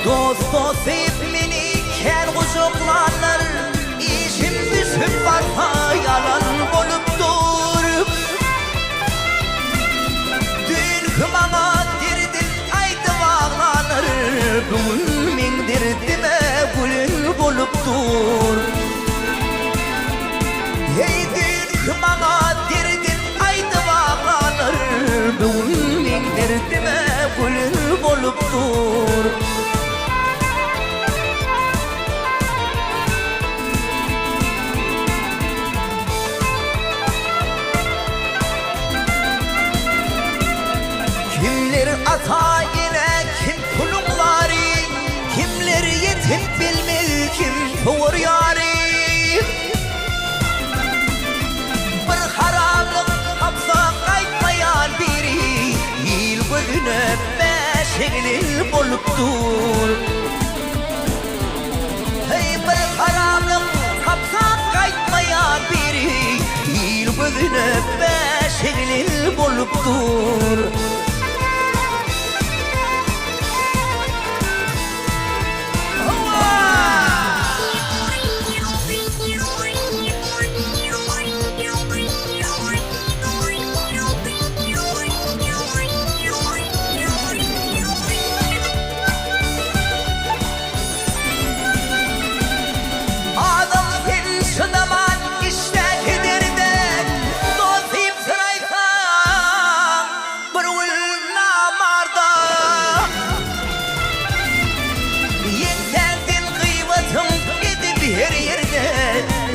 Dost sevmeliken kucaklanır, işim düşüp varsa yalan bolupdur. Dün bana dirdin aydı bağlanır, bugün men dirdime gülün bolupdur. Hey dün bana dirdin aydı bağlanır, bugün men dirdime gülün bolupdur. Kimler ata yine kim pulunları, kimler yetim bilmez kim doğur yari. Bir haramlık kapsa kaytmayan biri, il gözüne beşeğinin boluptur. Hey bir haramlık kapsa kaytmayan biri, il gözüne beşeğinin boluptur.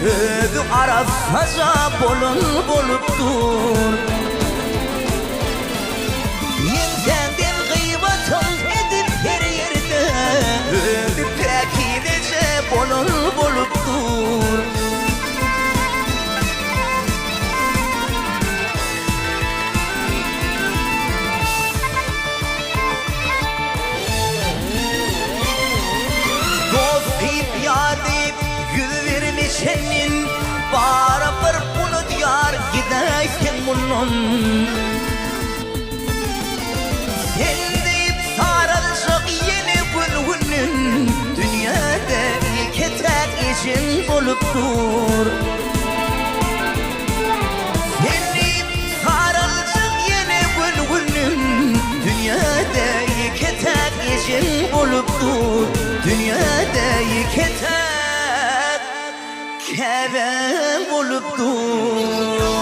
Özü arasaca bolun bolupdur. Yengenden gıybatım edip her yerde, özü pekidece bolun bolupdur. Dost deyip yar deyip yüz vermişenin, bara bir bunu diyar giderken bunun. Sen deyip sarılacak yeni günün, dünyada iki tek için bolupdur. Sen deyip sarılacak yeni günün, dünyada iki tek için bolupdur. Dünyada iki tek kevin bolupdur.